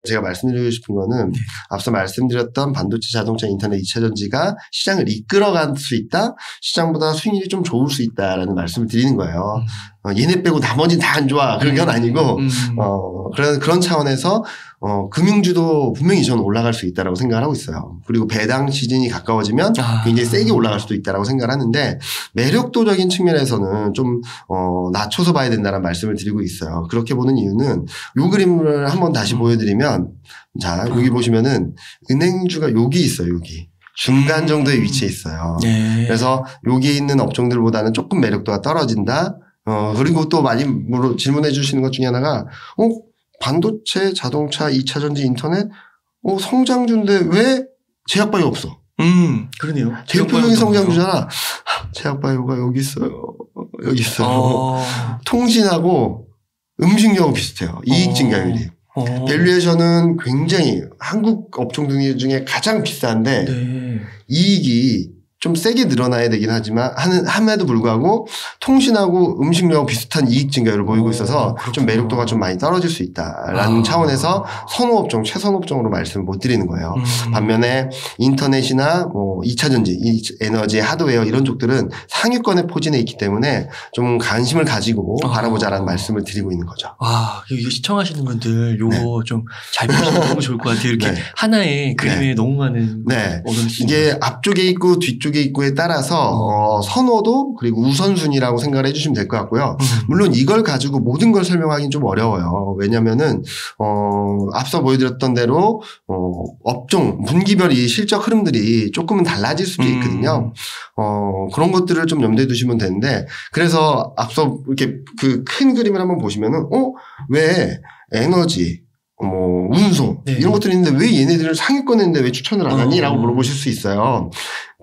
제가 말씀드리고 싶은 거는 네. 앞서 말씀드렸던 반도체, 자동차, 인터넷, 2차전지가 시장을 이끌어갈 수 있다? 시장보다 수익률이 좀 좋을 수 있다라는 말씀을 드리는 거예요. 얘네 빼고 나머지는 다 안 좋아. 그런 건 아니고 그런 차원에서 금융주도 분명히 저는 올라갈 수 있다라고 생각을 하고 있어요. 그리고 배당 시즌이 가까워지면 굉장히 세게 올라갈 수도 있다라고 생각을 하는데 매력도적인 측면에서는 좀 낮춰서 봐야 된다는 말씀을 드리고 있어요. 그렇게 보는 이유는 이 그림을 한번 다시 보여드리면 자 여기 보시면은 은행주가 여기 있어요. 여기. 중간 정도의 위치에 있어요. 네. 그래서 여기 있는 업종들보다는 조금 매력도가 떨어진다. 그리고 또 많이 질문해 주시는 것 중에 하나가 반도체, 자동차, 2차전지, 인터넷 성장주인데 왜 제약바이오 없어? 그러네요. 대표적인 성장주잖아. 제약바이오가 여기 있어요. 여기 있어요. 통신하고 음식료하고 비슷해요. 이익 증가율이. 밸류에이션은 굉장히 한국 업종 중에 가장 비싼데 네. 이익이 좀 세게 늘어나야 되긴 하지만 함에도 불구하고 통신하고 음식료하고 비슷한 이익 증가율을 보이고 있어서 좀 매력도가 좀 많이 떨어질 수 있다라는 차원에서 선호업종, 최선업종으로 말씀을 못 드리는 거예요. 반면에 인터넷이나 2차전지, 에너지, 하드웨어 이런 쪽들은 상위권에 포진해 있기 때문에 좀 관심을 가지고 바라보자라는 말씀을 드리고 있는 거죠. 이거 시청하시는 분들 요거 좀 잘 보시면 너무 좋을 것 같아요. 이렇게 하나의 그림에 너무 많은 이게 앞쪽에 있고 뒤쪽에 있고에 따라서 선호도 그리고 우선순위라고 생각을 해주시면 될 것 같고요. 물론 이걸 가지고 모든 걸 설명하기는 좀 어려워요. 왜냐면은 앞서 보여드렸던 대로 업종 분기별 이 실적 흐름들이 조금은 달라질 수도 있거든요. 그런 것들을 좀 염두에 두시면 되는데 그래서 앞서 이렇게 그 큰 그림을 한번 보시면은 왜 에너지 운송 이런 것들이 있는데 왜 얘네들을 상위권에 있는데 왜 추천을 안 하니? 라고 물어보실 수 있어요.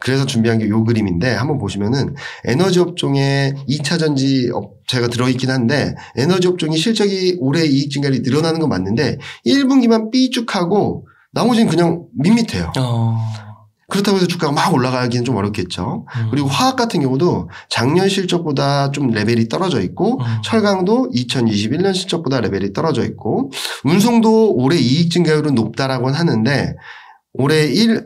그래서 준비한 게 요 그림인데 한번 보시면은 에너지 업종에 2차전지 업체가 들어있긴 한데 에너지 업종이 실적이 올해 이익 증가율이 늘어나는 건 맞는데 1분기만 삐죽하고 나머지는 그냥 밋밋해요. 그렇다고 해서 주가가 막 올라가기는 좀 어렵겠죠. 그리고 화학 같은 경우도 작년 실적보다 좀 레벨이 떨어져 있고 철강도 2021년 실적보다 레벨이 떨어져 있고 운송도 올해 이익 증가율은 높다라고는 하는데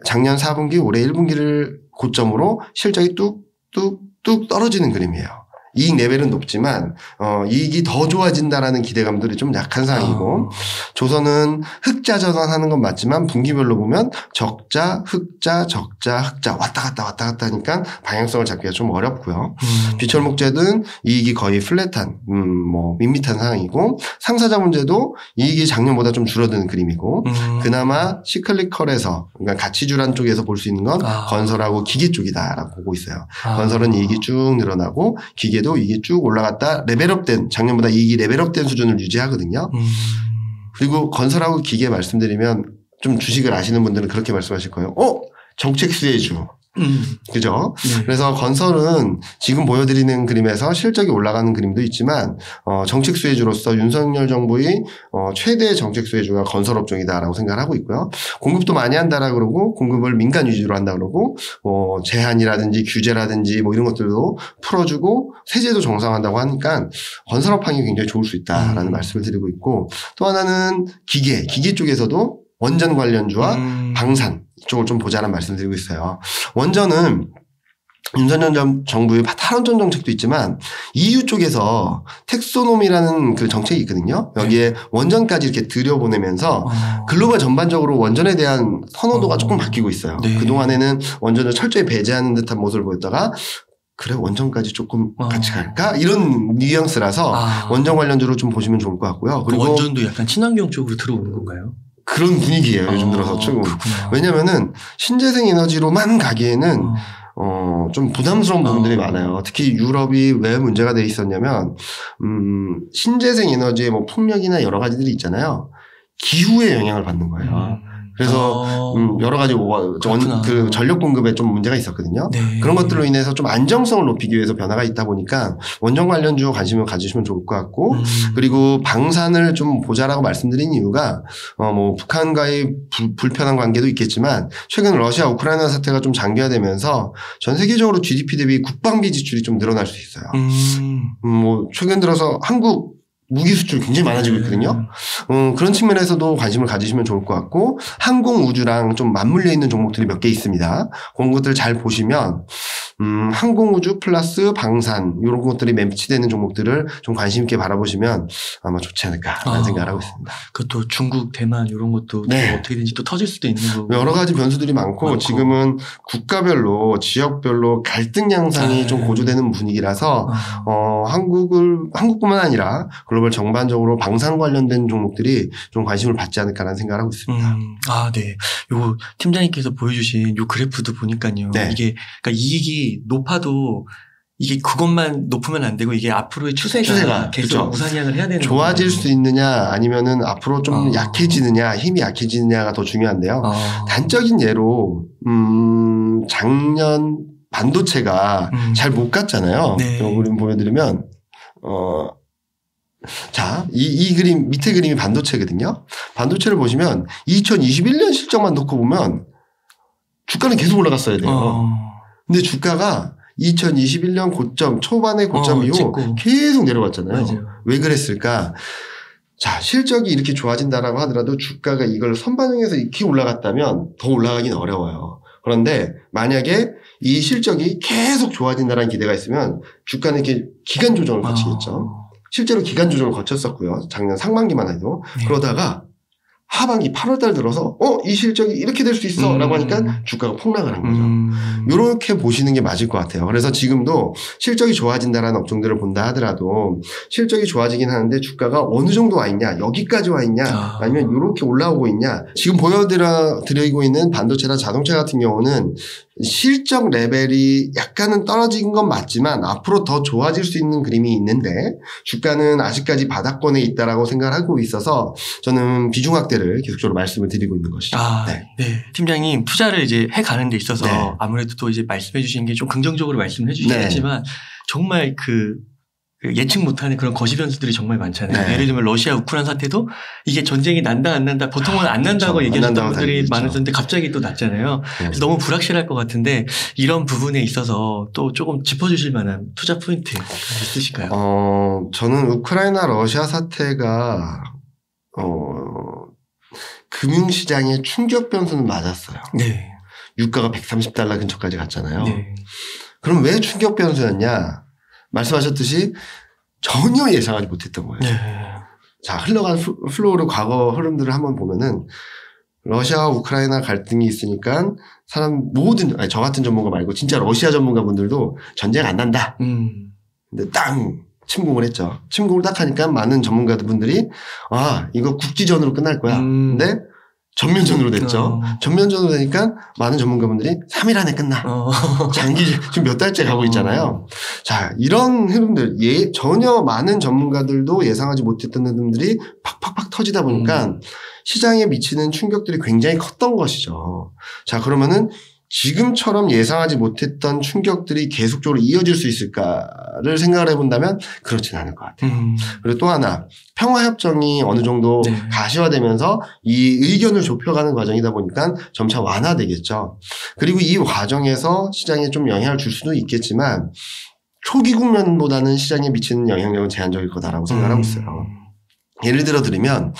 작년 4분기 올해 1분기를 고점으로 실적이 뚝뚝뚝 떨어지는 그림이에요. 이익 레벨은 높지만 이익이 더 좋아진다라는 기대감들이 좀 약한 상황이고 조선은 흑자 전환하는 건 맞지만 분기별로 보면 적자, 흑자, 적자, 흑자 왔다 갔다 하니까 방향성을 잡기가 좀 어렵고요. 비철목재는 이익이 거의 플랫한 밋밋한 상황이고 상사자 문제도 이익이 작년보다 좀 줄어드는 그림이고 그나마 시클리컬에서 그러니까 가치주란 쪽에서 볼 수 있는 건 건설하고 기계 쪽이다라고 보고 있어요. 건설은 이익이 쭉 늘어나고 기계 도 이게 쭉 올라갔다 레벨업된 작년보다 이익이 레벨업된 수준을 유지하거든요. 그리고 건설하고 기계 말씀드리면 좀 주식을 아시는 분들은 그렇게 말씀하실 거예요. 정책 수혜주. 그죠? 그래서 건설은 지금 보여드리는 그림에서 실적이 올라가는 그림도 있지만 정책 수혜주로서 윤석열 정부의 최대 정책 수혜주가 건설 업종이다라고 생각을 하고 있고요. 공급도 많이 한다라 그러고 공급을 민간 위주로 한다 그러고 제한이라든지 규제라든지 이런 것들도 풀어주고 세제도 정상화한다고 하니까 건설업 환경이 굉장히 좋을 수 있다라는 말씀을 드리고 있고 또 하나는 기계 쪽에서도 원전 관련주와 방산 이쪽을 좀 보자는 말씀 드리고 있어요. 원전은 윤석열 정부의 탈원전 정책도 있지만 EU 쪽에서 텍소노미라는 그 정책이 있거든요. 여기에 원전까지 이렇게 들여보내면서 글로벌 전반적으로 원전에 대한 선호도가 조금 바뀌고 있어요. 그동안에는 원전을 철저히 배제하는 듯한 모습을 보였다가 그래 원전까지 조금 같이 갈까? 이런 뉘앙스라서 원전 관련주로 좀 보시면 좋을 것 같고요. 그리고 원전도 약간 친환경 쪽으로 들어오는 건가요? 그런 분위기예요. 요즘 들어서 조금. 왜냐면은 신재생 에너지로만 가기에는 좀 부담스러운 부분들이 많아요. 특히 유럽이 왜 문제가 돼 있었냐면 신재생 에너지의 풍력이나 여러 가지들이 있잖아요. 기후에 영향을 받는 거예요. 그래서 여러 가지 그 전력 공급에 좀 문제가 있었거든요. 그런 것들로 인해서 좀 안정성을 높이기 위해서 변화가 있다 보니까 원전 관련주 관심을 가지시면 좋을 것 같고 그리고 방산을 좀 보자라고 말씀드린 이유가 북한과의 불편한 관계도 있겠지만 최근 러시아 우크라이나 사태가 좀 장기화되면서 전 세계적으로 GDP 대비 국방비 지출이 좀 늘어날 수 있어요. 최근 들어서 한국 무기 수출이 굉장히 많아지고 있거든요. 그런 측면에서도 관심을 가지시면 좋을 것 같고 항공 우주랑 좀 맞물려 있는 종목들이 몇 개 있습니다. 그런 것들 잘 보시면 항공 우주 플러스 방산 이런 것들이 매치되는 종목들을 좀 관심 있게 바라보시면 아마 좋지 않을까라는 생각을 하고 있습니다. 그것도 중국, 대만 이런 것도 네. 어떻게든지 또 터질 수도 있는 거고 여러 가지 변수들이 많고 지금은 국가별로 지역별로 갈등 양상이 좀 고조되는 분위기라서 한국뿐만 아니라 글로벌 전반적으로 방산 관련된 종목들이 좀 관심을 받지 않을까라는 생각을 하고 있습니다. 네. 요 팀장님께서 보여주신 요 그래프도 보니까요. 네. 이게 그러니까 이익이 높아도 이게 그것만 높으면 안 되고 이게 앞으로의 추세가 계속 그렇죠. 우상향을 해야 되는 좋아질 거군요. 수 있느냐 아니면은 앞으로 좀 약해지느냐 힘이 약해지느냐가 더 중요한데요. 단적인 예로 작년 반도체가 잘 못 갔잖아요. 네. 이 그림 보여드리면 자, 이 그림 밑에 그림이 반도체거든요. 반도체를 보시면 2021년 실적만 놓고 보면 주가는 계속 올라갔어야 돼요. 근데 주가가 2021년 고점 초반의 고점 이후 계속 내려왔잖아요. 맞아요. 왜 그랬을까? 자, 실적이 이렇게 좋아진다라고 하더라도 주가가 이걸 선반영해서 이렇게 올라갔다면 더 올라가긴 어려워요. 그런데 만약에 이 실적이 계속 좋아진다는 기대가 있으면 주가는 이렇게 기간 조정을 거치겠죠. 실제로 기간 조정을 거쳤었고요. 작년 상반기만 해도. 네. 그러다가 하반기 8월달 들어서 이 실적이 이렇게 될 수 있어 라고 하니까 주가가 폭락을 한 거죠. 이렇게 보시는 게 맞을 것 같아요. 그래서 지금도 실적이 좋아진다라는 업종들을 본다 하더라도 실적이 좋아지긴 하는데 주가가 어느 정도 와 있냐 여기까지 와 있냐 아니면 이렇게 올라오고 있냐 지금 보여드리고 있는 반도체나 자동차 같은 경우는 실적 레벨이 약간은 떨어진 건 맞지만 앞으로 더 좋아질 수 있는 그림이 있는데 주가는 아직까지 바닥권에 있다라고 생각을 하고 있어서 저는 비중 확대를 계속적으로 말씀을 드리고 있는 것이죠. 네. 팀장님 투자를 이제 해가는 데 있어서 아무래도 또 이제 말씀해 주신 게 좀 긍정적으로 말씀을 해 주시긴 하지만 정말 그 예측 못하는 그런 거시 변수들이 정말 많잖아요. 예를 들면 러시아 우크라이나 사태도 이게 전쟁이 난다 안 난다 보통은 안 난다고 그렇죠. 얘기하셨던 분들이 많으셨는데 갑자기 또 났잖아요. 그래서 너무 불확실할 것 같은데 이런 부분에 있어서 또 조금 짚어주실 만한 투자 포인트 있으실까요? 저는 우크라이나 러시아 사태가 금융시장의 충격 변수는 맞았어요. 네. 유가가 $130 근처까지 갔잖아요. 네. 그럼 왜 충격 변수였냐? 말씀하셨듯이 전혀 예상하지 못했던 거예요. 네. 자, 흘러간 플로우를 과거 흐름들을 한번 보면은 러시아와 우크라이나 갈등이 있으니까 저 같은 전문가 말고 진짜 러시아 전문가분들도 전쟁 안 난다. 근데 땅 침공을 했죠. 침공을 딱 하니까 많은 전문가분들이 이거 국지전으로 끝날 거야. 근데 전면전으로 됐죠. 전면전으로 되니까 많은 전문가분들이 3일 안에 끝나. 지금 몇 달째 가고 있잖아요. 자, 이런 흐름들, 전혀 많은 전문가들도 예상하지 못했던 흐름들이 팍팍팍 터지다 보니까 시장에 미치는 충격들이 굉장히 컸던 것이죠. 자, 그러면은 지금처럼 예상하지 못했던 충격들이 계속적으로 이어질 수 있을까를 생각을 해본다면 그렇진 않을 것 같아요. 그리고 또 하나 평화협정이 어느 정도 가시화되면서 이 의견을 좁혀가는 과정이다 보니까 점차 완화되겠죠. 그리고 이 과정에서 시장에 좀 영향을 줄 수도 있겠지만 초기 국면보다는 시장에 미치는 영향력은 제한적일 거다라고 생각하고 있어요. 예를 들어 드리면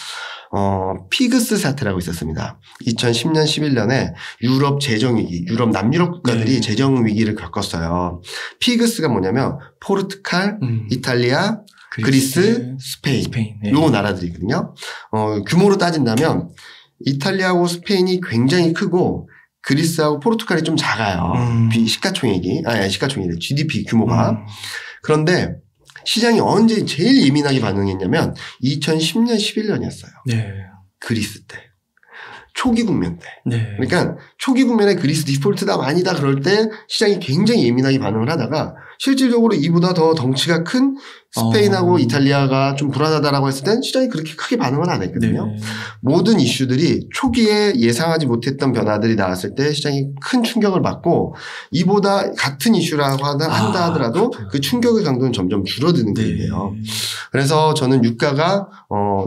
피그스 사태라고 있었습니다. 2010년, 11년에 유럽 재정위기, 남유럽 국가들이 재정 위기를 겪었어요. 피그스가 뭐냐면 포르투갈, 이탈리아, 그리스, 스페인. 요 나라들이거든요. 규모로 따진다면 이탈리아하고 스페인이 굉장히 크고 그리스하고 포르투갈이 좀 작아요. 시가총액이 GDP 규모가. 그런데 시장이 언제 제일 예민하게 반응했냐면 2010년, 11년이었어요. 네. 그리스 때. 초기 국면 때. 네. 그러니까 초기 국면에 그리스 디폴트다 아니다 그럴 때 시장이 굉장히 예민하게 반응을 하다가 실질적으로 이보다 더 덩치가 큰 스페인하고 이탈리아가 좀 불안하다라고 했을 땐 시장이 그렇게 크게 반응을 안 했거든요. 네. 모든 이슈들이 초기에 예상하지 못했던 변화들이 나왔을 때 시장이 큰 충격을 받고 이보다 같은 이슈라고 한다 하더라도 그 충격의 강도는 점점 줄어드는 거예요. 그래서 저는 유가가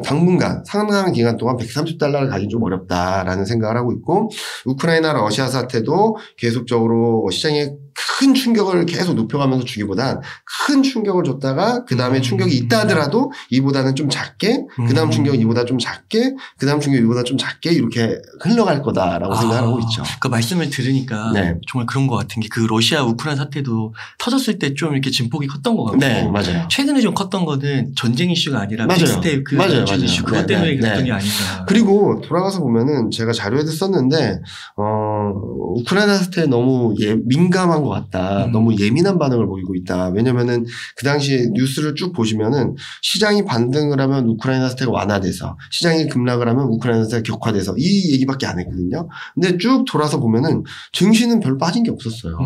당분간 상당한 기간 동안 $130를 가긴 좀 어렵다라는 생각을 하고 있고 우크라이나 러시아 사태도 계속적으로 시장에 큰 충격을 계속 높여가면서 주기보단 큰 충격을 줬다가 그 다음에 충격이 있다 하더라도 이보다는 좀 작게, 그 다음 충격은 이보다 좀 작게, 그 다음 충격이 이보다 좀 작게 이렇게 흘러갈 거다라고 생각하고 있죠. 그 말씀을 들으니까 네. 정말 그런 것 같은 게 그 러시아 우크라이나 사태도 터졌을 때 좀 이렇게 진폭이 컸던 것 같고 네, 맞아요. 최근에 좀 컸던 거는 전쟁 이슈가 아니라 맞아요. 빅스텝 그 맞아요. 전쟁 이슈 그것 때문에 그랬던 게 아닌가. 그리고 돌아가서 보면은 제가 자료에도 썼는데 우크라이나 사태에 너무 민감한 것 같다. 너무 예민한 반응을 보이고 있다. 왜냐면은 그 당시에 뉴스를 쭉 보시면은 시장이 반등을 하면 우크라이나 사태가 완화돼서 시장이 급락을 하면 우크라이나 사태가 격화돼서 이 얘기밖에 안 했거든요. 근데 쭉 돌아서 보면은 증시는 별로 빠진 게 없었어요.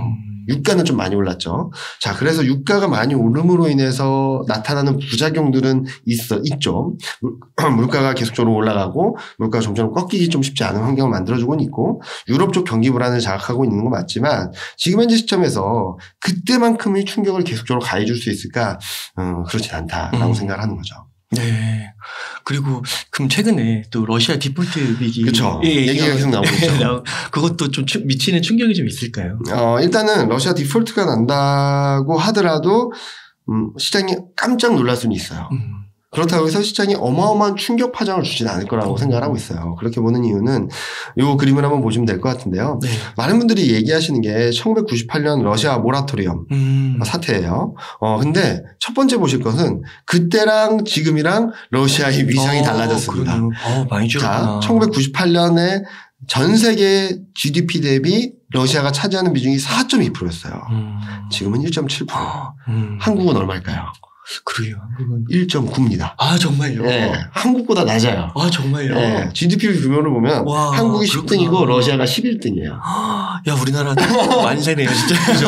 유가는 좀 많이 올랐죠. 자, 그래서 유가가 많이 오름으로 인해서 나타나는 부작용들은 있죠. 물가가 계속적으로 올라가고 물가가 점점 꺾이기 좀 쉽지 않은 환경을 만들어주고는 있고 유럽 쪽 경기 불안을 자극하고 있는 건 맞지만 지금 현재 시점에서 그때만큼의 충격을 계속적으로 가해줄 수 있을까? 그렇진 않다라고 생각을 하는 거죠. 네. 그리고 그럼 최근에 또 러시아 디폴트 위기 그렇죠. 얘기가 계속 나오고 있죠. 그것도 좀 미치는 충격이 좀 있을까요? 일단은 러시아 디폴트가 난다고 하더라도 시장이 깜짝 놀랄 수는 있어요. 그렇다고 해서 시장이 어마어마한 충격 파장을 주지는 않을 거라고 생각을 하고 있어요. 그렇게 보는 이유는 이 그림을 한번 보시면 될 것 같은데요. 네. 많은 분들이 얘기하시는 게 1998년 러시아 모라토리엄 사태예요. 근데 첫 번째 보실 것은 그때랑 지금이랑 러시아의 위상이 달라졌습니다. 많이 줄었구나. 자, 1998년에 전 세계 GDP 대비 러시아가 차지하는 비중이 4.2%였어요. 지금은 1.7%. 한국은 얼마일까요? 그래요. 한국은 1.9입니다. 아, 정말요? 네. 한국보다 낮아요. 아, 정말요? 네. GDP 규모를 보면 와, 한국이 그렇구나. 10등이고 러시아가 11등이에요. 야, 우리나라 만세네요, 진짜. 그죠?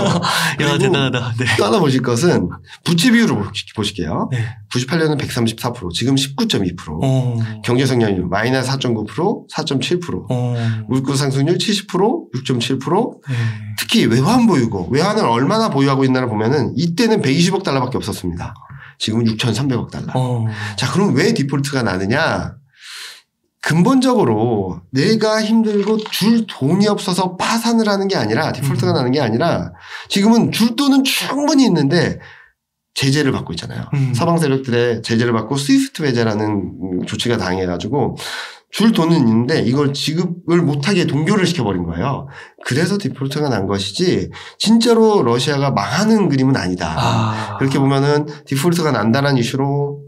야, 대단하다. 네. 또 하나 보실 것은 부채 비율을 보실게요. 네. 98년은 134%, 지금 19.2%. 경제 성장률 마이너스 4.9%, 4.7%. 물가 상승률 70%, 6.7%. 네. 특히 외환 보유고, 외환을 얼마나 보유하고 있나를 보면은 이때는 120억 달러밖에 없었습니다. 지금은 6,300억 달러. 자, 그럼 왜 디폴트가 나느냐? 근본적으로 내가 힘들고 줄 돈이 없어서 파산을 하는 게 아니라 디폴트가 나는 게 아니라 지금은 줄 돈은 충분히 있는데 제재를 받고 있잖아요. 서방 세력들의 제재를 받고 스위프트 배제라는 조치가 당해가지고 줄 돈은 있는데 이걸 지급을 못하게 동결을 시켜버린 거예요. 그래서 디폴트가 난 것이지 진짜로 러시아가 망하는 그림은 아니다. 그렇게 보면은 디폴트가 난다는 이슈로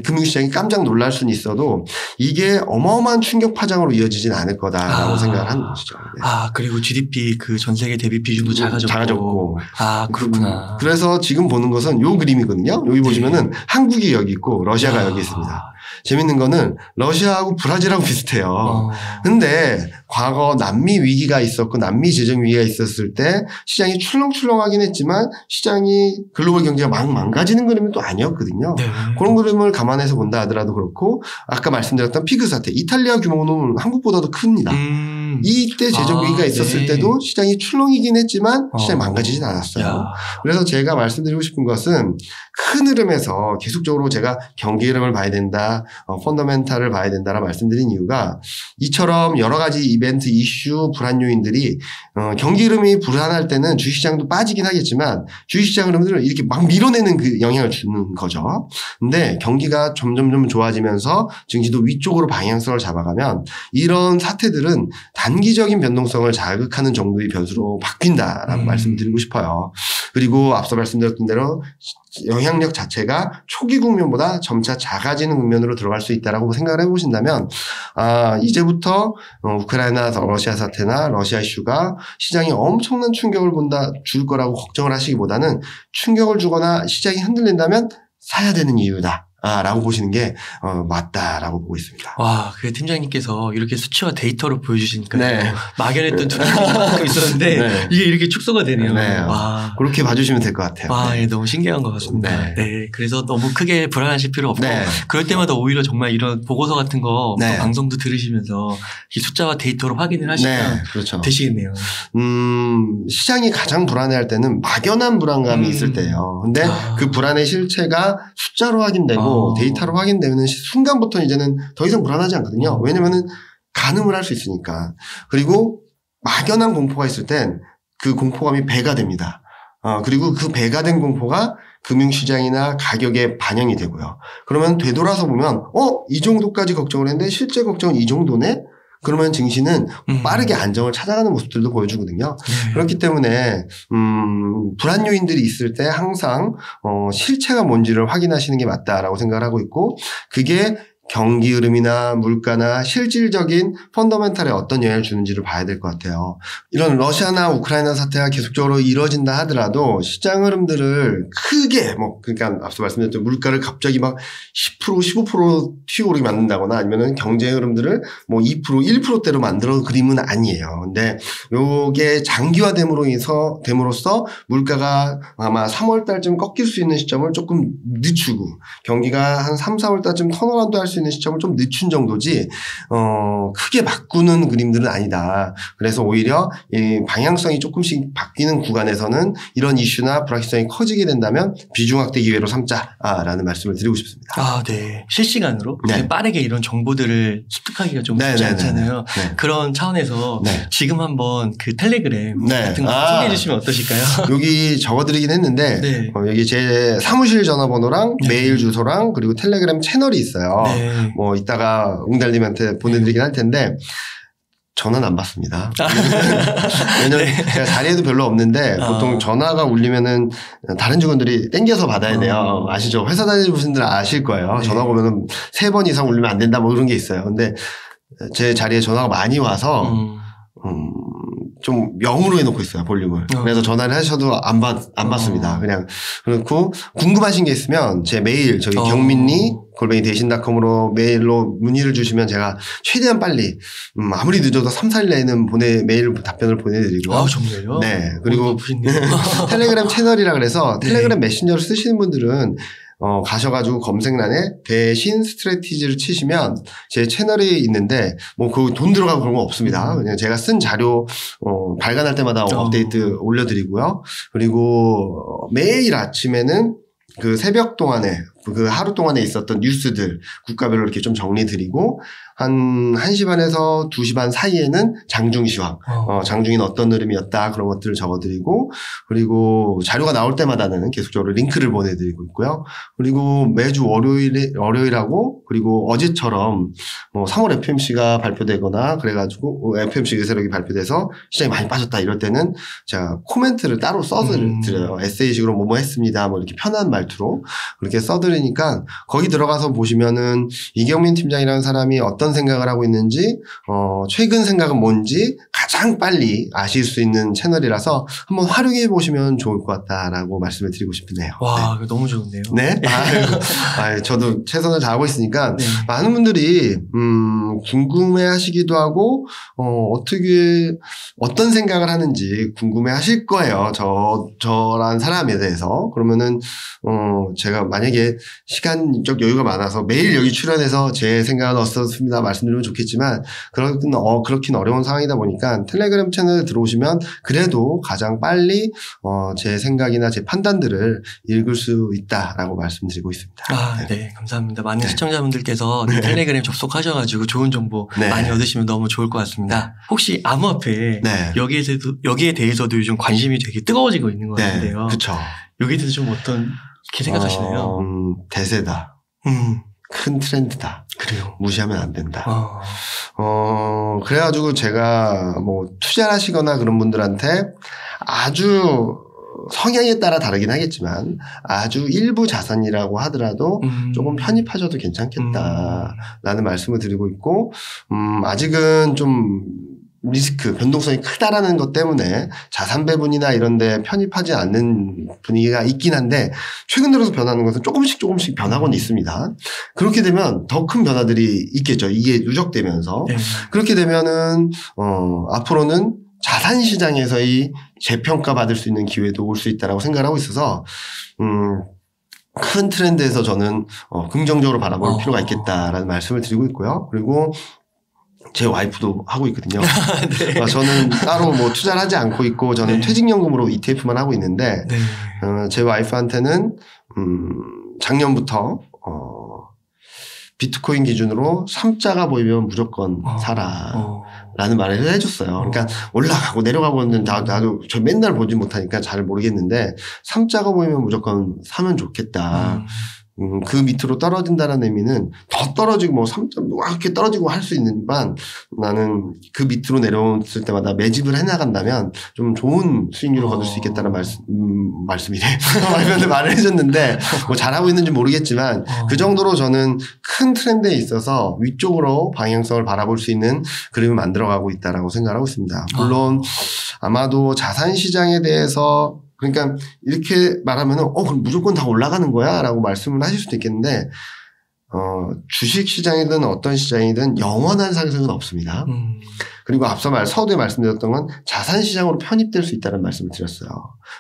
금융시장이 깜짝 놀랄 수는 있어도 이게 어마어마한 충격 파장으로 이어지진 않을 거다라고 생각을 하는 것이죠. 네. 그리고 GDP 그 전 세계 대비 비중도 작아졌고. 그렇구나. 그래서 지금 보는 것은 요 그림이거든요. 여기 보시면은 한국이 여기 있고 러시아가 여기 있습니다. 재밌는 거는 러시아하고 브라질하고 비슷해요. 근데 과거 남미 위기가 있었고 남미 재정 위기가 있었을 때 시장이 출렁출렁하긴 했지만 시장이 글로벌 경제가 막 망가지는 그림은 또 아니었거든요. 네. 그런 그림을 감안해서 본다 하더라도 그렇고 아까 말씀드렸던 피그 사태 이탈리아 규모는 한국보다도 큽니다. 이때 재정 위기가 있었을 때도 시장이 출렁이긴 했지만 시장이 망가지진 않았어요. 그래서 제가 말씀드리고 싶은 것은 큰 흐름에서 계속적으로 제가 경기 흐름을 봐야 된다. 펀더멘탈을 봐야 된다라 말씀드린 이유가 이처럼 여러 가지 이벤트, 이슈, 불안 요인들이 경기 흐름이 불안할 때는 주식시장도 빠지긴 하겠지만 주식시장 흐름들을 이렇게 막 밀어내는 그 영향을 주는 거죠. 근데 경기가 점점 좋아지면서 증시도 위쪽으로 방향성을 잡아가면 이런 사태들은 단기적인 변동성을 자극하는 정도의 변수로 바뀐다라고 말씀드리고 싶어요. 그리고 앞서 말씀드렸던 대로 영향력 자체가 초기 국면보다 점차 작아지는 국면으로 들어갈 수 있다라고 생각을 해보신다면 이제부터 우크라이나 러시아 사태나 러시아 이슈가 시장에 엄청난 충격을 줄 거라고 걱정을 하시기보다는 충격을 주거나 시장이 흔들린다면 사야 되는 이유다. 라고 보시는 게 맞다라고 보고 있습니다. 와, 그 팀장님께서 이렇게 수치와 데이터로 보여주시니까 막연했던 두려움이 있었는데 이게 이렇게 축소가 되네요. 와. 그렇게 봐주시면 될 것 같아요. 와, 예, 너무 신기한 것 같습니다. 그래서 너무 크게 불안하실 필요 없고 그럴 때마다 오히려 정말 이런 보고서 같은 거 방송도 들으시면서 이 숫자와 데이터로 확인을 하시면 그렇죠. 되시겠네요. 시장이 가장 불안해할 때는 막연한 불안감이 있을 때예요. 근데 그 불안의 실체가 숫자로 확인되고 데이터로 확인되는 순간부터 이제는 더 이상 불안하지 않거든요. 왜냐면은 가늠을 할 수 있으니까. 그리고 막연한 공포가 있을 땐 그 공포감이 배가 됩니다. 그리고 그 배가 된 공포가 금융시장이나 가격에 반영이 되고요. 그러면 되돌아서 보면 이 정도까지 걱정을 했는데 실제 걱정은 이 정도네? 그러면 증시는 빠르게 안정을 찾아가는 모습들도 보여주거든요. 그렇기 때문에 불안 요인들이 있을 때 항상 실체가 뭔지를 확인하시는 게 맞다라고 생각을 하고 있고 그게 경기 흐름이나 물가나 실질적인 펀더멘탈에 어떤 영향을 주는지를 봐야 될 것 같아요. 이런 러시아나 우크라이나 사태가 계속적으로 이뤄진다 하더라도 시장 흐름들을 크게 그러니까 앞서 말씀드렸던 물가를 갑자기 막 10% 15% 튀어오르게 만든다거나 아니면은 경제 흐름들을 2% 1%대로 만들어 그림은 아니에요. 근데 요게 장기화됨으로써 물가가 아마 3월 달쯤 꺾일 수 있는 시점을 조금 늦추고 경기가 한 3, 4월 달쯤 턴어라운드 할 수 있는 시점을 좀 늦춘 정도지 크게 바꾸는 그림들은 아니다. 그래서 오히려 이 방향성이 조금씩 바뀌는 구간에서는 이런 이슈나 불확실성이 커지게 된다면 비중 확대 기회로 삼자라는 말씀을 드리고 싶습니다. 네. 실시간으로 빠르게 이런 정보들을 습득하기가 좀 쉽지 않잖아요. 그런 차원에서 지금 한번 그 텔레그램 같은 거 소개해 주시면 어떠실까요? 여기 적어드리긴 했는데 여기 제 사무실 전화번호랑 메일 주소랑 그리고 텔레그램 채널이 있어요. 이따가 웅달님한테 보내드리긴 할 텐데 전화는 안 받습니다. 왜냐면 제가 자리에도 별로 없는데 보통 전화가 울리면은 다른 직원들이 땡겨서 받아야 돼요. 아시죠? 회사 다니는 분들 아실 거예요. 전화 오면은 3번 이상 울리면 안 된다 그런 게 있어요. 근데 제 자리에 전화가 많이 와서 좀 0으로 해놓고 있어요, 볼륨을. 그래서 전화를 하셔도 안 받습니다. 그냥. 그렇고, 궁금하신 게 있으면 제 메일, 저기 경민리@대신.com으로 메일로 문의를 주시면 제가 최대한 빨리, 아무리 늦어도 3, 4일 내에는 메일 답변을 보내드리고요. 정말요? 네. 그리고 텔레그램 채널이라 그래서 텔레그램 메신저를 쓰시는 분들은 가셔가지고 검색란에 대신 스트래티지를 치시면 제 채널이 있는데 그 돈 들어가고 그런 거 없습니다. 그냥 제가 쓴 자료 발간할 때마다 업데이트 올려드리고요. 그리고 매일 아침에는 그 새벽 동안에 그 하루 동안에 있었던 뉴스들 국가별로 이렇게 좀 정리드리고 한 1시 반에서 2시 반 사이에는 장중 시황, 장중에는 어떤 흐름이었다 그런 것들을 적어드리고 그리고 자료가 나올 때마다는 계속적으로 링크를 보내드리고 있고요. 그리고 매주 월요일하고 그리고 어제처럼 3월 FMC가 발표되거나 그래가지고 FMC 의세력이 발표돼서 시장이 많이 빠졌다 이럴 때는 제가 코멘트를 따로 써드려요. 에세이식으로 뭐뭐 했습니다. 이렇게 편한 말투로 그렇게 써드리니까 거기 들어가서 보시면은 이경민 팀장이라는 사람이 어떤 생각을 하고 있는지 최근 생각은 뭔지 가장 빨리 아실 수 있는 채널이라서 한번 활용해 보시면 좋을 것 같다라고 말씀을 드리고 싶네요. 와, 너무 좋은데요. 네. 저도 최선을 다하고 있으니까 많은 분들이 궁금해하시기도 하고 어떤 생각을 하는지 궁금해하실 거예요. 저란 사람에 대해서. 그러면은 제가 만약에 시간적 여유가 많아서 매일 여기 출연해서 제 생각은 어떻습니다 말씀드리면 좋겠지만 그렇긴 어려운 상황이다 보니까 텔레그램 채널에 들어오시면 그래도 가장 빨리 제 생각이나 제 판단들을 읽을 수 있다라고 말씀드리고 있습니다. 네, 감사합니다. 많은 시청자분들께서 텔레그램 접속하셔가지고 좋은 정보 많이 얻으시면 너무 좋을 것 같습니다. 혹시 암호화폐 여기에 대해서도 요즘 관심이 되게 뜨거워지고 있는 것 같은데요. 그렇죠. 여기에 대해서 좀 어떻게 생각하시나요? 대세다. 큰 트렌드다. 그래요. 무시하면 안 된다. 그래가지고 제가 투자를 하시거나 그런 분들한테 아주 성향에 따라 다르긴 하겠지만 아주 일부 자산이라고 하더라도 조금 편입하셔도 괜찮겠다라는 말씀을 드리고 있고, 아직은 좀 리스크, 변동성이 크다라는 것 때문에 자산 배분이나 이런 데 편입하지 않는 분위기가 있긴 한데 최근 들어서 변하는 것은 조금씩 변하고는 있습니다. 그렇게 되면 더 큰 변화들이 있겠죠. 이게 누적되면서. 그렇게 되면은 앞으로는 자산 시장에서의 재평가 받을 수 있는 기회도 올 수 있다라고 생각을 하고 있어서 큰 트렌드에서 저는 긍정적으로 바라볼 필요가 있겠다라는 말씀을 드리고 있고요. 그리고 제 와이프도 하고 있거든요. 저는 따로 투자를 하지 않고 있고 저는 퇴직연금으로 ETF만 하고 있는데 제 와이프한테는 작년부터 비트코인 기준으로 3자가 보이면 무조건 사라. 라는 말을 해줬어요. 그러니까 올라가고 내려가고 있는 나도 저 맨날 보지 못하니까 잘 모르겠는데 3자가 보이면 무조건 사면 좋겠다. 그 밑으로 떨어진다는 의미는 더 떨어지고 뭐 3점 이렇게 떨어지고 할 수 있는만 나는 그 밑으로 내려왔을 때마다 매집을 해나간다면 좀 좋은 수익률을 거둘 수 있겠다는 말씀이래. 말을 해줬는데 뭐 잘하고 있는지 모르겠지만 그 정도로 저는 큰 트렌드에 있어서 위쪽으로 방향성을 바라볼 수 있는 그림을 만들어가고 있다라고 생각하고 있습니다. 물론 아마도 자산 시장에 대해서 그러니까 이렇게 말하면은 그럼 무조건 다 올라가는 거야 라고 말씀을 하실 수도 있겠는데 주식 시장이든 어떤 시장이든 영원한 상승은 없습니다. 그리고 앞서 서두에 말씀드렸던 건 자산 시장으로 편입될 수 있다는 말씀을 드렸어요.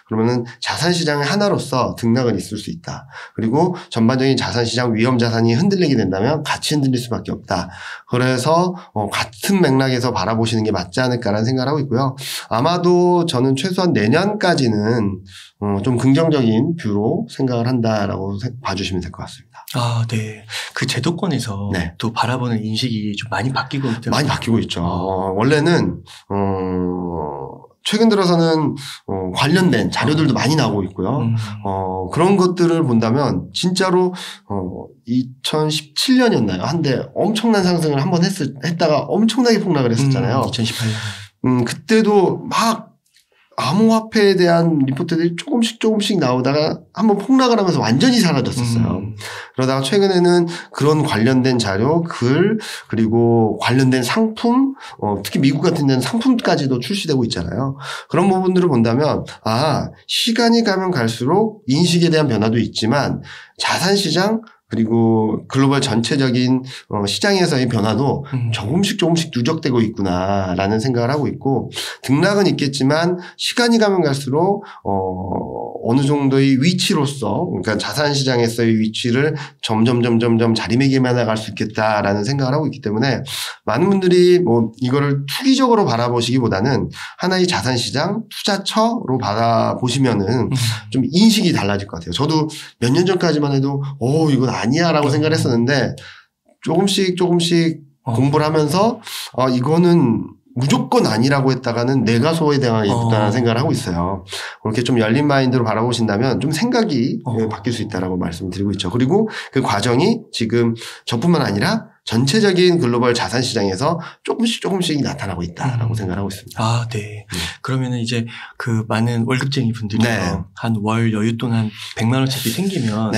그러면은 자산 시장의 하나로서 등락은 있을 수 있다. 그리고 전반적인 자산 시장 위험 자산이 흔들리게 된다면 같이 흔들릴 수밖에 없다. 그래서 같은 맥락에서 바라보시는 게 맞지 않을까라는 생각을 하고 있고요. 아마도 저는 최소한 내년까지는 좀 긍정적인 뷰로 생각을 한다라고 봐주시면 될 것 같습니다. 아, 네. 그 제도권에서 네. 또 바라보는 인식이 좀 많이 바뀌고 있죠. 많이 바뀌고 있죠. 원래는 최근 들어서는 관련된 자료들도 많이 나오고 있고요. 그런 것들을 본다면 진짜로 2017년이었나요? 한데 엄청난 상승을 한번 했다가 엄청나게 폭락을 했었잖아요. 2018년. 그때도 막 암호화폐에 대한 리포트들이 조금씩 나오다가 한번 폭락을 하면서 완전히 사라졌었어요. 그러다가 최근에는 그런 관련된 자료, 글, 그리고 관련된 상품, 특히 미국 같은 데는 상품까지도 출시되고 있잖아요. 그런 부분들을 본다면, 시간이 가면 갈수록 인식에 대한 변화도 있지만 자산시장, 그리고 글로벌 전체적인 시장에서의 변화도 조금씩 누적되고 있구나라는 생각을 하고 있고 등락은 있겠지만 시간이 가면 갈수록 어느 정도의 위치로서 그러니까 자산 시장에서의 위치를 점점 자리매김해 나갈 수 있겠다라는 생각을 하고 있기 때문에 많은 분들이 뭐 이거를 투기적으로 바라보시기보다는 하나의 자산 시장 투자처로 바라보시면은 좀 인식이 달라질 것 같아요. 저도 몇 년 전까지만 해도 이건 아니야라고 생각을 했었는데 조금씩 공부를 하면서 이거는 무조건 아니라고 했다가는 내가 소에 당하겠다는 생각을 하고 있어요. 그렇게 좀 열린 마인드로 바라보신다면 좀 생각이 바뀔 수 있다라고 말씀을 드리고 있죠. 그리고 그 과정이 지금 저뿐만 아니라 전체적인 글로벌 자산 시장에서 조금씩 나타나고 있다라고 생각하고 있습니다. 아, 네. 그러면은 이제 그 많은 월급쟁이 분들이 한 월 여윳돈 한 100만 원짜리 생기면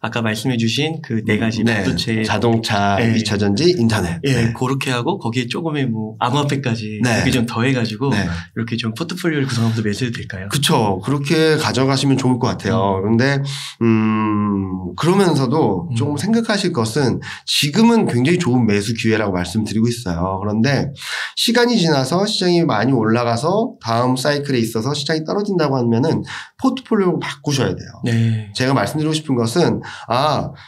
아까 말씀해 주신 그 네 가지 반도체 자동차, 2차 전지, 인터넷. 그렇게 하고 거기에 조금의 뭐 암호화폐까지 여기 좀 더해가지고 이렇게 좀 포트폴리오를 구성하면서 매수해도 될까요? 그렇죠. 그렇게 가져가시면 좋을 것 같아요. 그런데 그러면서도 조금 생각하실 것은 지금은 굉장히 좋은 매수 기회라고 말씀드리고 있어요. 그런데 시간이 지나서 시장이 많이 올라가서 다음 사이클에 있어서 시장이 떨어진다고 하면은 포트폴리오를 바꾸셔야 돼요. 제가 말씀드리고 싶은 것은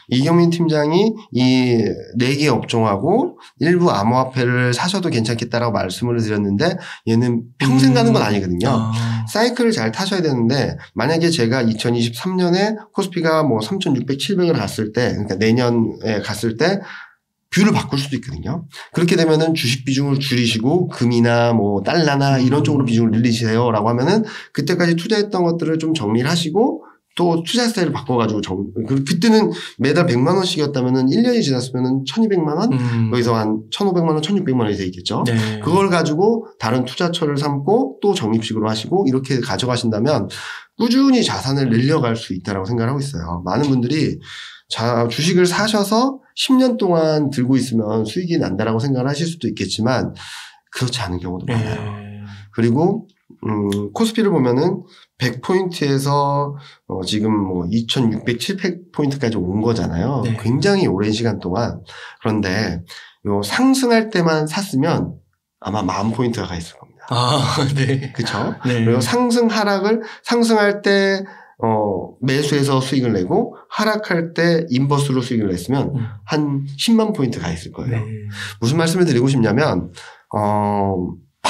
이경민 팀장이 이 4개 업종하고 일부 암호화폐를 사셔도 괜찮겠다라고 말씀을 드렸는데 얘는 평생 가는 건 아니거든요. 사이클을 잘 타셔야 되는데 만약에 제가 2023년에 코스피가 뭐 3,600, 700을 갔을 때 그러니까 내년에 갔을 때 뷰를 바꿀 수도 있거든요. 그렇게 되면은 주식 비중을 줄이시고 금이나 뭐 달러나 이런 쪽으로 비중을 늘리세요라고 하면은 그때까지 투자했던 것들을 좀 정리를 하시고 또 투자 스타일을 바꿔가지고 그때는 매달 100만 원씩이었다면은 1년이 지났으면은 1,200만 원 여기서 한 1,500만 원, 1,600만 원이 돼 있겠죠. 그걸 가지고 다른 투자처를 삼고 또 적립식으로 하시고 이렇게 가져가신다면 꾸준히 자산을 늘려갈 수 있다라고 생각을 하고 있어요. 많은 분들이 주식을 사셔서 10년 동안 들고 있으면 수익이 난다라고 생각을 하실 수도 있겠지만 그렇지 않은 경우도 많아요. 그리고 코스피를 보면은 100포인트에서 지금 뭐 2,600, 700포인트까지 온 거잖아요. 굉장히 오랜 시간 동안. 그런데 요 상승할 때만 샀으면 아마 10,000포인트가 가 있을 겁니다. 그렇죠? 그리고 상승할 때 매수해서 수익을 내고 하락할 때 인버스로 수익을 냈으면 한 10만 포인트 가 있을 거예요. 무슨 말씀을 드리고 싶냐면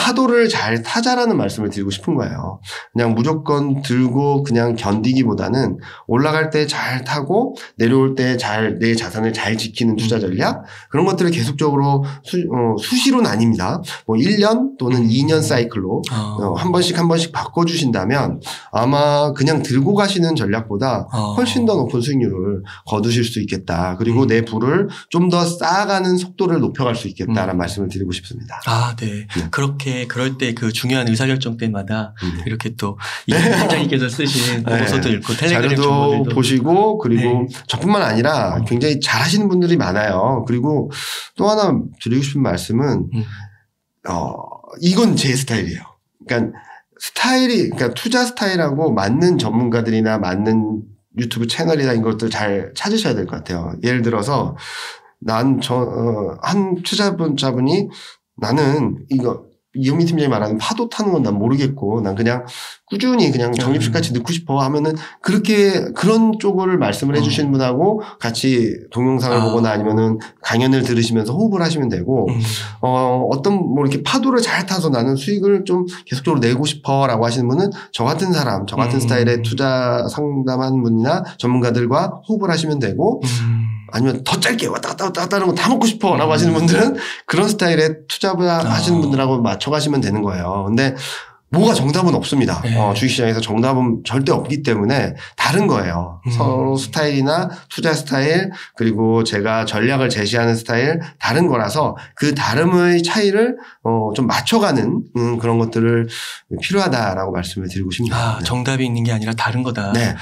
파도를 잘 타자라는 말씀을 드리고 싶은 거예요. 그냥 무조건 들고 그냥 견디기보다는 올라갈 때 잘 타고 내려올 때 잘 내 자산을 잘 지키는 투자 전략 그런 것들을 계속적으로 수시로는 아닙니다. 뭐 1년 또는 2년 사이클로 한 번씩 바꿔주신다면 아마 그냥 들고 가시는 전략보다 훨씬 더 높은 수익률을 거두실 수 있겠다. 그리고 내 부를 좀 더 쌓아가는 속도를 높여갈 수 있겠다라는 말씀을 드리고 싶습니다. 아, 네. 그럴 때 그 중요한 의사결정 때마다 이렇게 또 팀장님께서 쓰신 보고서도 읽고 텔레그램 자료도 정보들도 보시고 그리고 저뿐만 아니라 굉장히 잘하시는 분들이 많아요. 그리고 또 하나 드리고 싶은 말씀은 이건 제 스타일이에요. 그러니까 투자 스타일하고 맞는 전문가들이나 맞는 유튜브 채널이나 이런 것들 잘 찾으셔야 될 것 같아요. 예를 들어서 한 투자자분이 나는 이현민 팀장이 말하는 파도 타는 건 난 모르겠고 난 그냥 꾸준히 그냥 적립식같이 넣고 싶어 하면은 그런 쪽을 말씀을 해주시는 분하고 같이 동영상을 보거나 아니면은 강연을 들으시면서 호흡을 하시면 되고 뭐 이렇게 파도를 잘 타서 나는 수익을 좀 계속적으로 내고 싶어라고 하시는 분은 저 같은 스타일의 투자 상담한 분이나 전문가들과 호흡을 하시면 되고 아니면 더 짧게 왔다 갔다 하는 거 다 먹고 싶어 라고 하시는 분들은 그런 스타일의 투자를 하시는 분들하고 맞춰가시면 되는 거예요. 근데 뭐가 정답은 없습니다. 주식시장에서 정답은 절대 없기 때문에 다른 거예요. 서로 스타일이나 투자 스타일 그리고 제가 전략을 제시하는 스타일 다른 거라서 그 다름의 차이를 좀 맞춰가는 그런 것들을 필요하다라고 말씀을 드리고 싶습니다. 정답이 있는 게 아니라 다른 거다. 네.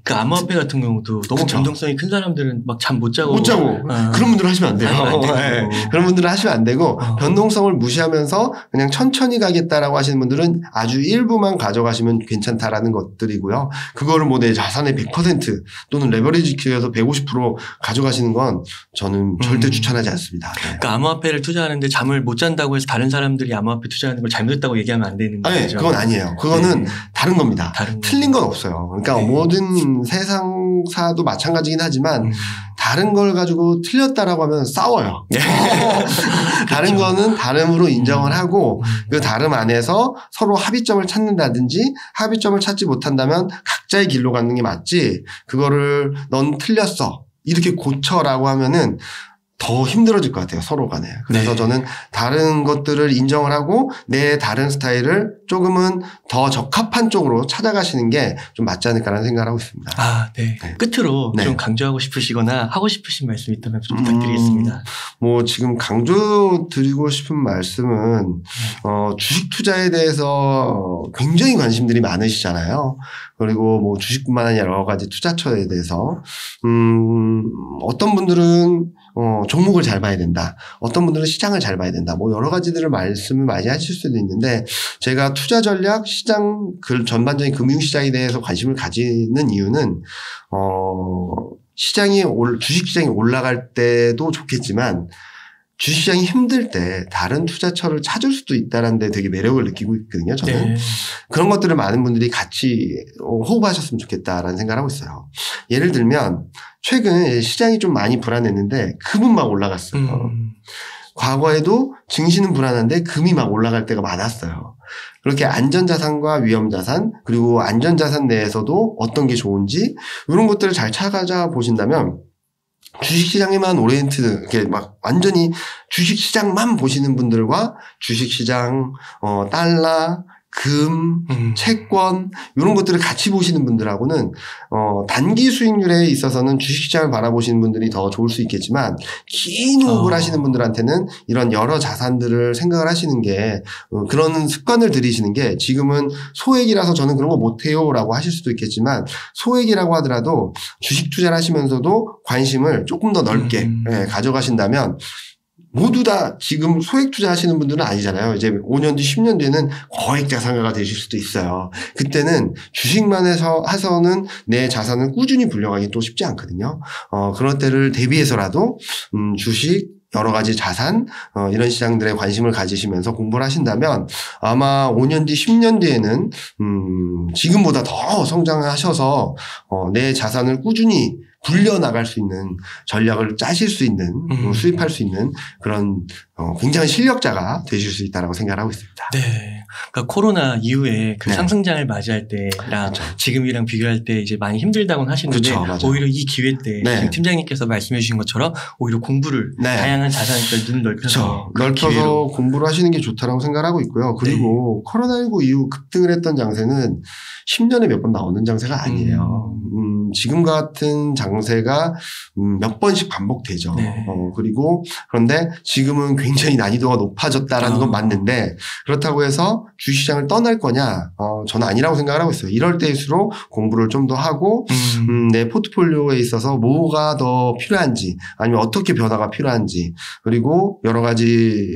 그 암호화폐 같은 경우도 너무 변동성이 큰 사람들은 막 잠 못 자고 그런 분들은 하시면 안 돼요. 네. 그런 분들은 하시면 안 되고 변동성을 무시하면서 그냥 천천히 가겠다라고 하시는 분들은 아주 일부만 가져가시면 괜찮다라는 것들이고요. 그거를 뭐 내 자산의 100% 또는 레버리지 키워서 150% 가져가시는 건 저는 절대 추천하지 않습니다. 네. 그러니까 암호화폐를 투자하는데 잠을 못 잔다고 해서 다른 사람들이 암호화폐 투자하는 걸 잘못했다고 얘기하면 안 되는 거죠. 네, 그건 아니에요. 그거는 다른 겁니다. 틀린 건 없어요. 그러니까 모든 세상사도 마찬가지긴 하지만 다른 걸 가지고 틀렸다라고 하면 싸워요. 다른 거는 다름으로 인정을 하고 그 다름 안에서 서로 합의점을 찾는다든지 합의점을 찾지 못한다면 각자의 길로 가는 게 맞지 그거를 넌 틀렸어 이렇게 고쳐라고 하면은 더 힘들어질 것 같아요. 서로 간에. 그래서 저는 다른 것들을 인정을 하고 내 다른 스타일을 조금은 더 적합한 쪽으로 찾아가시는 게 좀 맞지 않을까라는 생각을 하고 있습니다. 네. 끝으로 좀 강조하고 싶으시거나 하고 싶으신 말씀 있다면 좀 부탁드리겠습니다. 뭐 지금 강조 드리고 싶은 말씀은 주식 투자에 대해서 굉장히 관심들이 많으시잖아요. 그리고 뭐 주식뿐만 아니라 여러 가지 투자처에 대해서 어떤 분들은 종목을 잘 봐야 된다. 어떤 분들은 시장을 잘 봐야 된다. 뭐 여러 가지들을 말씀을 많이 하실 수도 있는데 제가 투자 전략, 시장, 전반적인 금융시장에 대해서 관심을 가지는 이유는 주식시장이 올라갈 때도 좋겠지만 주식시장이 힘들 때 다른 투자처를 찾을 수도 있다는 데 되게 매력을 느끼고 있거든요. 저는. 그런 것들을 많은 분들이 같이 호흡하셨으면 좋겠다라는 생각을 하고 있어요. 예를 들면 최근 시장이 좀 많이 불안했는데 금은 막 올라갔어요. 과거에도 증시는 불안한데 금이 막 올라갈 때가 많았어요. 그렇게 안전자산과 위험자산 그리고 안전자산 내에서도 어떤 게 좋은지 이런 것들을 잘 찾아보신다면 주식시장에만 이렇게 막 완전히 주식시장만 보시는 분들과 주식시장, 달러, 금, 채권 이런 것들을 같이 보시는 분들하고는 단기 수익률에 있어서는 주식시장을 바라보시는 분들이 더 좋을 수 있겠지만 긴 호흡을 하시는 분들한테는 이런 여러 자산들을 생각을 하시는 게 그런 습관을 들이시는 게 지금은 소액이라서 저는 그런 거 못해요 라고 하실 수도 있겠지만 소액이라고 하더라도 주식 투자를 하시면서도 관심을 조금 더 넓게 가져가신다면 모두 다 지금 소액 투자하시는 분들은 아니잖아요. 이제 5년 뒤, 10년 뒤에는 거액 자산가가 되실 수도 있어요. 그때는 주식만 해서는 내 자산을 꾸준히 불려가기 또 쉽지 않거든요. 그런 때를 대비해서라도 주식, 여러 가지 자산 이런 시장들에 관심을 가지시면서 공부를 하신다면 아마 5년 뒤 10년 뒤에는 지금보다 더 성장을 하셔서 내 자산을 꾸준히 불려나갈 수 있는 전략을 짜실 수 있는 수입할 수 있는 그런 굉장한 실력자가 되실 수 있다라고 생각을 하고 있습니다. 네. 그러니까 코로나 이후에 그 네. 상승장을 맞이할 때랑 그렇죠. 지금이랑 비교할 때 이제 많이 힘들다고는 하시는데 그렇죠. 오히려 이 기회 때 네. 지금 팀장님께서 말씀해 주신 것처럼 오히려 공부를 네. 다양한 자산을 눈 넓혀서 넓혀서 기회로. 공부를 하시는 게 좋다라고 생각하고 있고요. 그리고 코로나19 이후 급등을 했던 장세는 10년에 몇 번 나오는 장세가 아니에요. 지금 같은 장세가 몇 번씩 반복되죠. 네. 그리고 그런데 지금은 굉장히 난이도가 높아졌다라는 건 맞는데 그렇다고 해서 주식시장을 떠날 거냐? 저는 아니라고 생각을 하고 있어요. 이럴 때일수록 공부를 좀 더 하고 내 포트폴리오에 있어서 뭐가 더 필요한지 아니면 어떻게 변화가 필요한지 그리고 여러 가지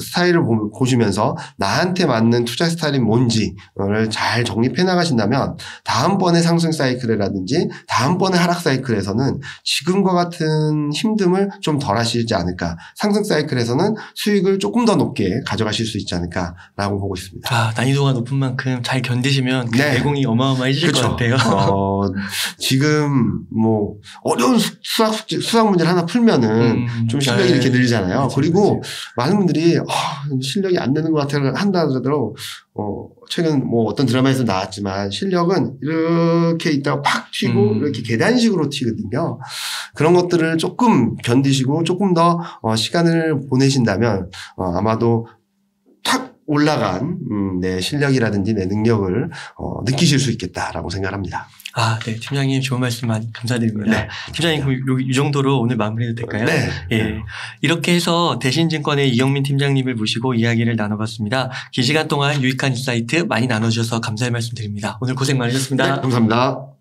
스타일을 보시면서 나한테 맞는 투자 스타일이 뭔지를 잘 정립해 나가신다면 다음번에 상승 사이클이라든지 다음번에 하락 사이클에서는 지금과 같은 힘듦을 좀 덜 하시지 않을까. 상승 사이클에서는 수익을 조금 더 높게 가져가실 수 있지 않을까라고 보고 있습니다. 난이도가 높은 만큼 잘 견디시면 그 네. 내공이 어마어마해질 것 같아요. 지금 뭐 어려운 수학 문제를 하나 풀면은 좀 실력이 이렇게 늘잖아요. 맞아요. 그리고 많은 분들이 실력이 안 되는 것 같아요 한다 하더라도 최근 뭐 어떤 드라마에서 나왔지만 실력은 이렇게 있다가 팍 튀고 이렇게 계단식으로 튀거든요. 그런 것들을 조금 견디시고 조금 더 시간을 보내신다면 아마도 탁 올라간 내 실력이라든지 내 능력을 느끼실 수 있겠다라고 생각합니다. 네. 팀장님 좋은 말씀 많이 감사드립니다. 네. 팀장님 그럼 이 정도로 오늘 마무리해도 될까요? 네. 예. 이렇게 해서 대신증권의 이경민 팀장님을 모시고 이야기를 나눠봤습니다. 긴 시간 동안 유익한 인사이트 많이 나눠주셔서 감사의 말씀 드립니다. 오늘 고생 많으셨습니다. 네, 감사합니다.